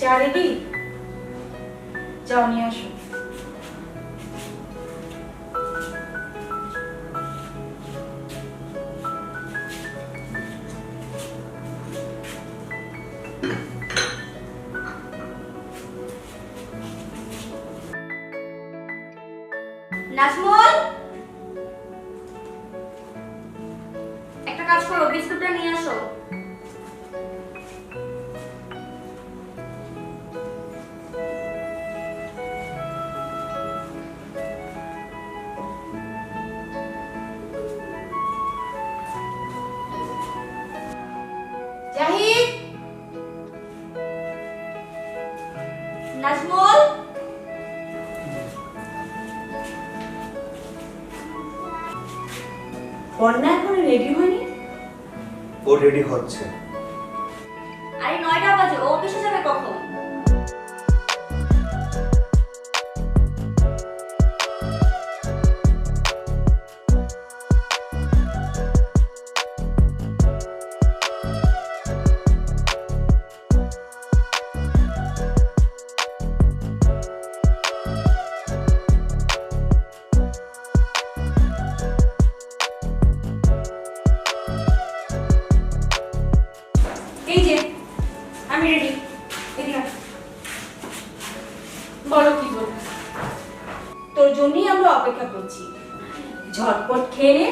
চা রেডি? যাও নিয়ে আসো। নাজমুল, একটা কাজ করো, বিস্কুটটা নিয়ে আসো। জাহিদ, নাজমুল, বন্যা এখনো রেডি হয়নি? ও রেডি হচ্ছে। আরে 9টা বাজে, ও অফিসে যাবে কখন? এই যে আমি রেডি। এদিকে আয়। বলো কি বল? তোর জন্যই আমরা অপেক্ষা করছি। ঝটপট খেয়ে নে,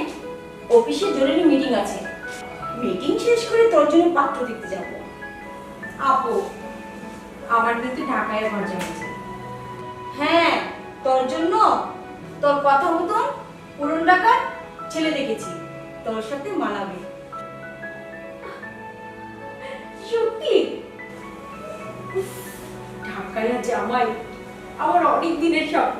অফিসে জরুরি মিটিং আছে। মিটিং শেষ করে তোর জন্য পাত্র দেখতে যাব। আপু, আমার কিন্তু ঢাকায় ঘর জমেছে। হ্যাঁ, তোর জন্য তোর কথা মতন পুরন ঢাকার ছেলে দেখেছি, তোর সাথে মানাবে। সত্যি? ঢাকায় জামাই আমার অনেক দিনের স্বপ্ন।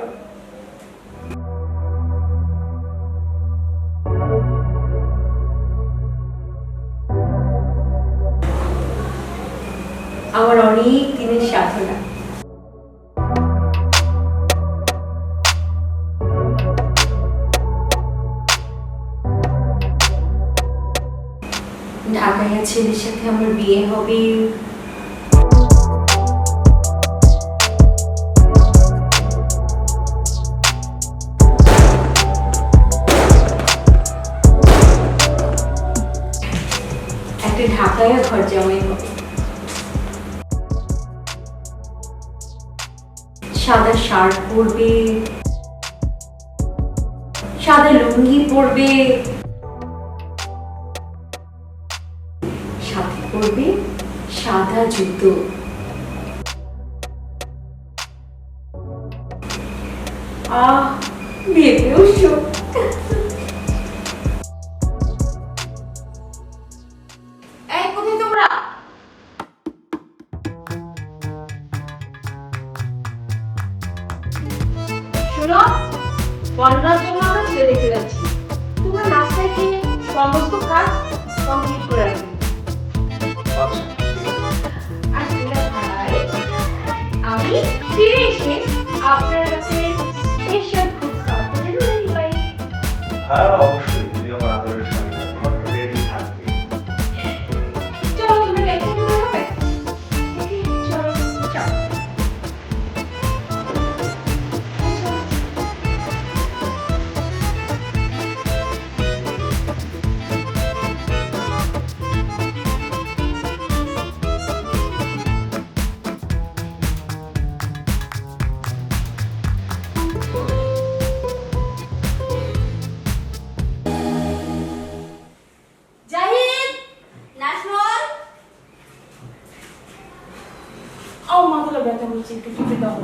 আমার অনেক দিনের সাধনা। ঢাকায় ছেলের সাথে আমার বিয়ে হবে। একটা ঢাকায় ঘর জামাই হবে। সাদা শার্ট পরবে, সাদা লুঙ্গি পরবে, সাথে পরবে সাদা জুতো। ভেবেও শোক। এই কোথায় তোমরা? শোনো, বন্যার জন্য আমরা ছেলে দেখতে যাচ্ছি। তোমরা রাস্তায় কি সমস্ত কাজ কমপ্লিট করে রাখবে। আর তোমরা ভাই, আমি ফিরে এসে আপনার কাছে স্পেশাল ফুড খাওয়ার জন্য রেডি পাই। হ্যাঁ অবশ্যই, তুমি আমার আদরের সঙ্গে রেডি থাকবে। চলো তোমরা দেখে নিতে হবে। চলো চলো। জাহিদ, নাজমুল, মাথাটা ব্যথা করছে, একটু টিপে দাও।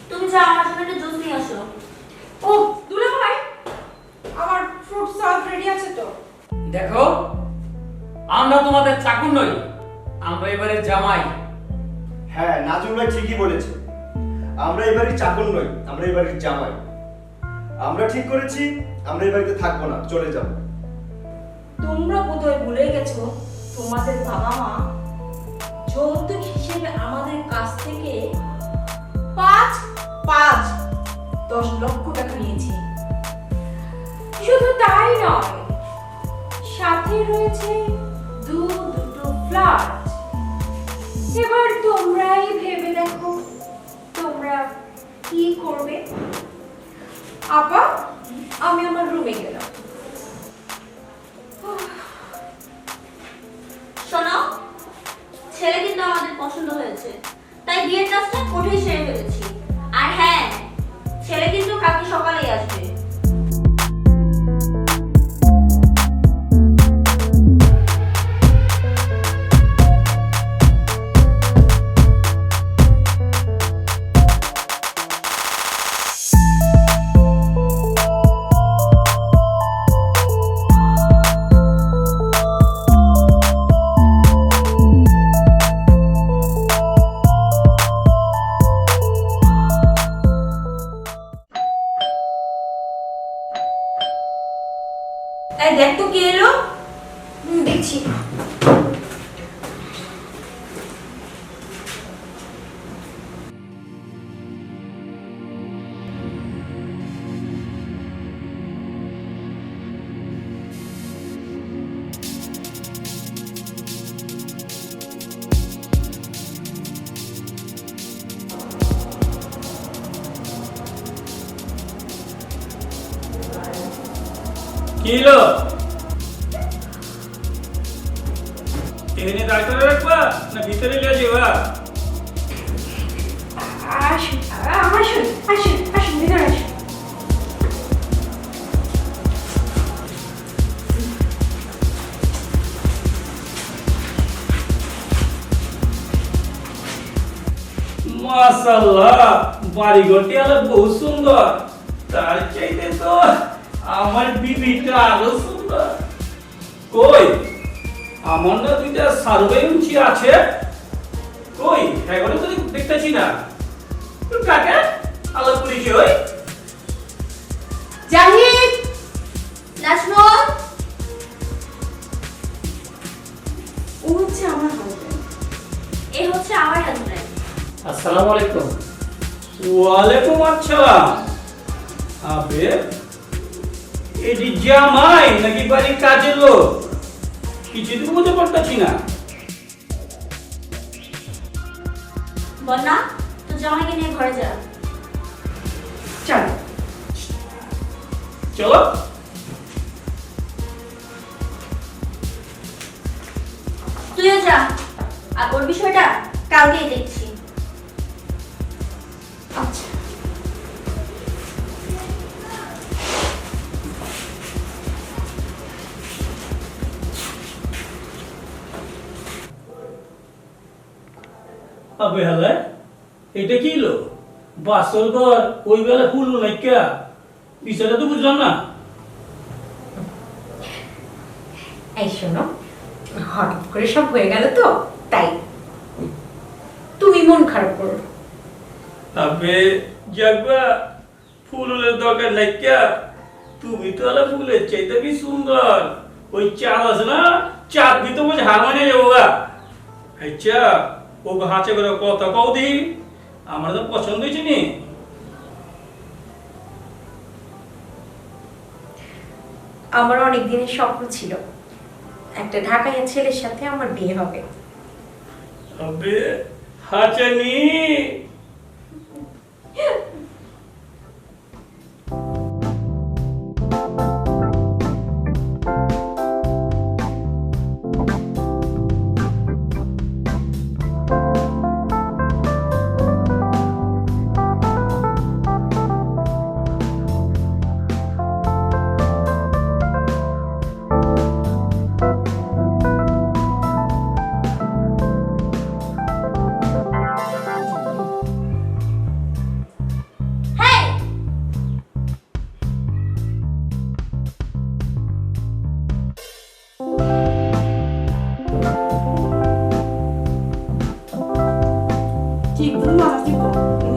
তুমি যাও আমার জন্য একটু জুস নিয়ে আসো। ও দুলা ভাই, আমার ফ্রুট সালাদ রেডি আছে তো? দেখো, আমরা তোমাদের চাকর নই, আমরা এবারে জামাই। হ্যাঁ, নাজমুল ভাই ঠিকই বলেছে। আমরা এবারে চাকর নই, আমরা এবারে জামাই। আমরা ঠিক করেছি আমরা এই বাড়িতে থাকবো না, চলে যাব। তোমরা বোধহয় ভুলে গেছো তোমাদের বাবা মা যৌতুক হিসেবে আমাদের কাছ থেকে 10 লক্ষ টাকা নিয়েছে। শুধু তাই নয়, সাথে রয়েছে দুটো ফ্ল্যাট। এবার তোমরা তোমরাই ভেবে দেখো তোমরা কি করবে। আপা, আমি আমার রুমে গেলাম। শোনো, ছেলে কিন্তু আমাদের পছন্দ হয়েছে, তাই বিয়ের কাজটা কোঠেই সেরে ফেলেছি। আর হ্যাঁ, ছেলে কিন্তু কালকে সকালেই আসবে। এই দেখ তো কে এলো। দেখছি। কি হলো? এখানে দাঁড় করে রাখবা না ভিতরে নিয়ে যাবা? আসুন, আসুন, আসুন, আসুন, ভিতরে আসুন। মাশাআল্লাহ, বাড়িঘরটি আলো বহু সুন্দর। তার চাইতে তো আমার বিবিটা আরো সুন্দর। কই আমার না দুইটা সার্ভে উঁচি আছে, কই এখনো তো দেখতেছি না। কাকে আলাপ করেছি? ওই জাহিদ, নাজমুল, ও হচ্ছে আমার হাজবেন্ড। এ হচ্ছে আমার হাজবেন্ড। আসসালামু আলাইকুম। ওয়ালাইকুম আসসালাম। আবে এটি জামাই নাকি বাড়ির কাজের লোক? কিছু তো বুঝতে পারতাছি না। বন্যা, তো জামাইকে নিয়ে ঘরে যা। চলো। চলো। তুইও যা, আর ওর বিষয়টা কালকেই দেখছি। আচ্ছা। আবে হালে এটা কি হলো? বাসর ঘর ওই বেলা ফুল নাইকা, বিষয়টা তো বুঝলাম না। এই শোনো, হঠাৎ করে সব হয়ে গেল তো তাই। তুমি মন খারাপ করো না। আবে যাকবা ফুলের দরকার নাইকা, তুমি তো আলা ফুলের চাইতে কি সুন্দর। ওই চাঁদ আছে না, চাঁদ দিতে বুঝে হার মানে যাবো গা। আচ্ছা ও হাঁচে করে কথা কও দি, আমার তো পছন্দ হয়েছে নি। আমার অনেক দিনের স্বপ্ন ছিল একটা ঢাকাইয়া ছেলের সাথে আমার বিয়ে হবে। আবে হাঁচানি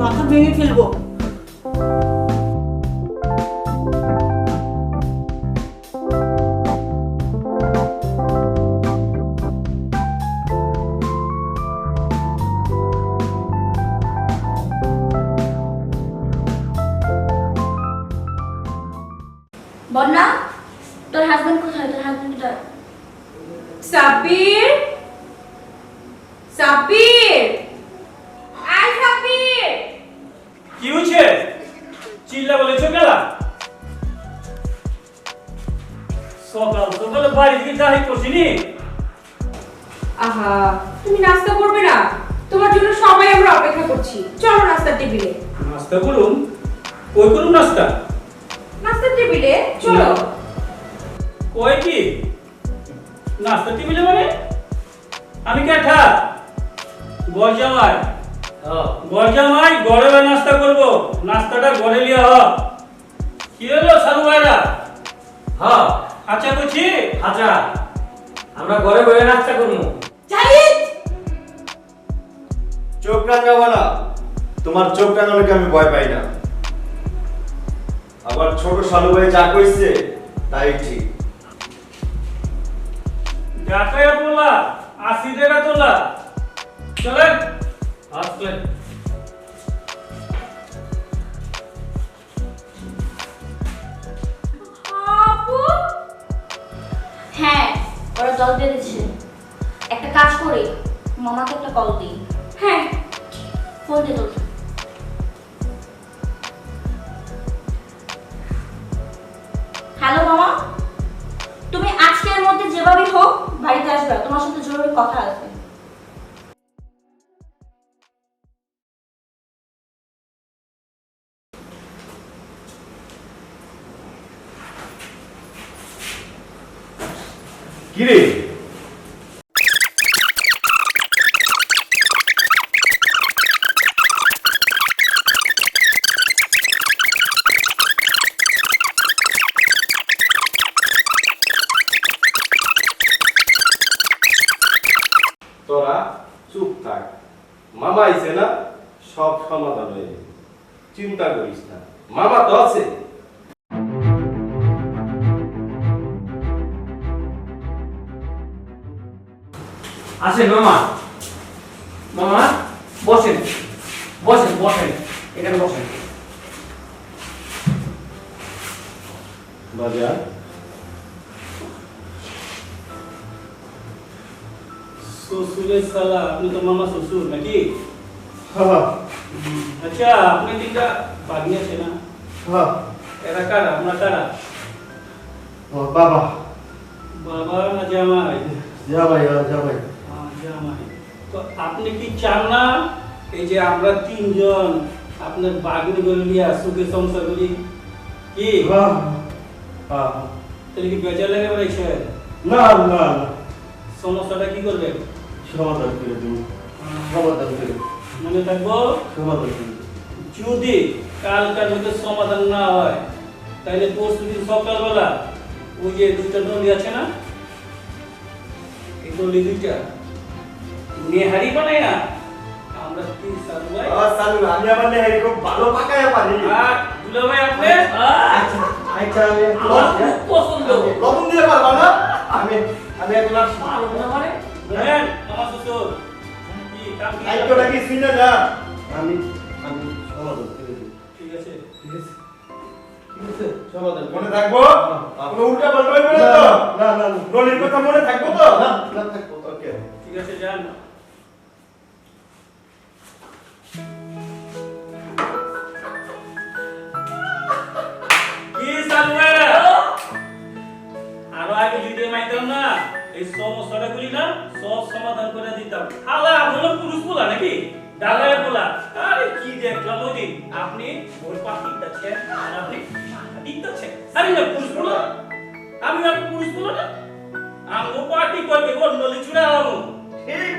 মাথা ভেঙে ফেলবো। বন্যা, তোর হাজবেন্ড কোথায়? তোর হাজবেন্ডটা সাব্বির, সাব্বির, বাড়ি থেকে যাই করছিনি। আহা, তুমি নাস্তা করবে না? তোমার জন্য সবাই আমরা অপেক্ষা করছি। চলো নাস্তার টেবিলে। নাস্তা করুন? কই করুন নাস্তা? নাস্তার টেবিলে চলো। কই কি নাস্তা টেবিলে মানে? আমি কেঠা ঘর জামাই, ঘর জামাই ঘরে বসে নাস্তা করব। নাস্তাটা ঘরে লিয়া হ। কি হলো সারু ভাইরা? হ্যাঁ আচ্ছা বুঝছি। আচ্ছা আমরা ঘরে বসে নাস্তা করবো। জাহিদ, চোখ রাঙাবো না, তোমার চোখ রাঙানোকে আমি ভয় পাই না। আবার ছোট শালু ভাই যা কইছে তাই ঠিক। ডাকায়া বলা 80 টাকা তোলা। চলেন। আসলে আপু। হ্যাঁ, ওরা জল দিয়ে দিচ্ছে। একটা কাজ করি, মামাকে একটা কল দিই। হ্যাঁ, ফোন দিয়ে তোর। হ্যালো মামা, তুমি আজকের মধ্যে যেভাবে হোক বাড়িতে আসবে, তোমার সাথে জরুরি কথা আছে। কি রে? তোরা চুপ থাক, মামা আইছে না, সব সমাধান হয়ে যাবে, চিন্তা করিস না, মামা তো আছে। আসেন মামা, মামা বসেন বসেন বসেন, এখানে বসেন। বাজার শ্বশুরের শালা, আপনি তো মামা শ্বশুর নাকি? হ্যাঁ আচ্ছা, আপনি তিনটা বাগনি আছে না? হ্যাঁ, এরা কারা? আমরা কারা? বাবা বাবা না জামাই? জামাই জামাই। জামাই। তো আপনি কি চান না এই যে আমরা তিনজন আপনার বাগনি করে নিয়ে সুখে সংসার করি? কি তাহলে কি বেচার লেগে বেড়াইছেন? না না না, সমস্যাটা কি করবেন? সমাধান করে দিন, সমাধান করে, মনে থাকবো, সমাধান করে। যদি কালকার মধ্যে সমাধান না হয় তাহলে পরশু দিন সকালবেলা ওই যে দুইটা নলি আছে না, এই নলি দুইটা নেহারি বানাইয়া আমরা তিন সারু ভাই চালু, আমি আমার নেহারি খুব ভালো পাকায় পারি। আর দুলা ভাই আপনি আচ্ছা আচ্ছা, আমি খুব পছন্দ। লবণ দিয়ে পারবা না? আমি আমি এক গ্লাস মানে বুঝলেন আমার শ্বশুর কি কাম কি? আইটোটা কি শুনে না? আমি আমি সমাধান করে দিই। ঠিক আছে। ঠিক আছে, ঠিক আছে, সমাধান মনে থাকবো। কোনো উল্টা পাল্টা হইবে না তো? না না না, নলির কথা মনে থাকবো তো? না না, থাকবো। ওকে, ঠিক আছে, যান। কি সালমা? আরো আগে যদি মাইতাম না, এই সমস্যাটা গুলি না সব সমাধান করে দিতাম। আলা বলো পুরুষ বলা নাকি? ডালায় বলা। আরে কি দেখলাম ওই দিন, আপনি ওর পাখি দিচ্ছেন আর আপনি দিচ্ছেন। আরে না পুরুষ বলা, আমি আর পুরুষ বলা না, আমি পার্টি করবে ওর নলি চুরা হবো। ঠিক।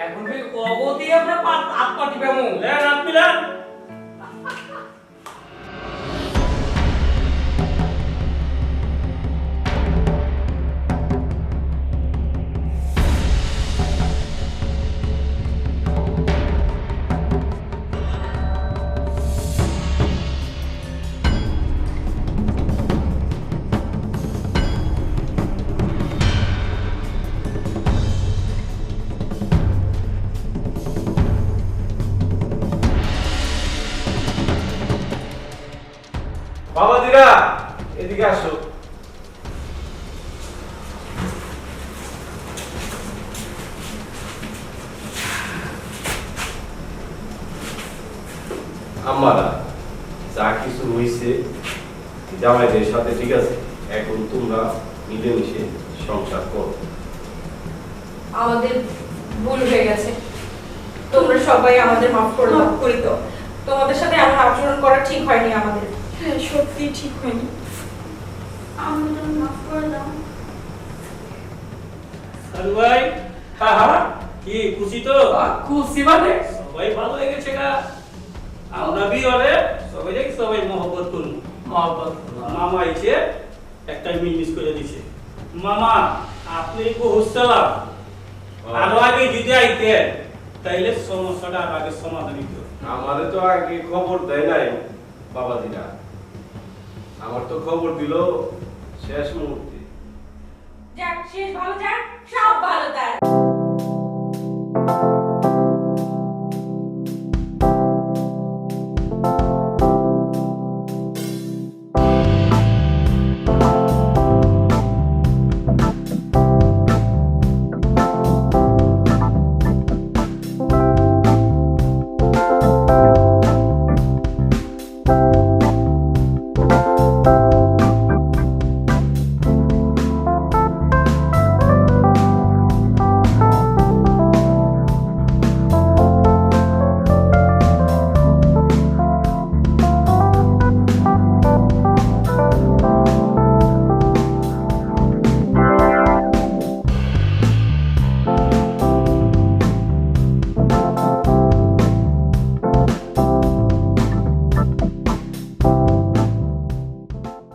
এখন কি অগতি আমরা হাত পাটি পাবো? লেন আপনি লেন। বাবাজিরা এদিকে আসো। আমারা যা কিছু হইছে জামাইদের সাথে, ঠিক আছে, এখন তোমরা মিলেমিশে সংসার করো। আমাদের ভুল হয়ে গেছে, তোমরা সবাই আমাদের মাফ করে দাও। করি তো, তোমাদের সাথে এমন আচরণ করা ঠিক হয়নি আমাদের। হ্যাঁ, সত্যি ঠিক হয়নি। আমাদের মাফ করে দাও। সারু ভাই, হ্যাঁ কি খুশি তো? খুশি মানে সবাই ভালো লেগেছে গা। আমরা বি হলে সবাই দেখি সবাই মহব্বত করুন। মহব্বত মামা এসে একটা মিস করে দিছে। মামা আপনি বহুত সালাম, আরো আগে যদি আইতেন তাইলে সমস্যাটা আরো আগে সমাধান হইত। আমারে তো আগে খবর দেয় নাই বাবাজিরা, আমার তো খবর দিল শেষ মুহূর্তে। যাক, শেষ ভালো যাক, সব ভালো তার।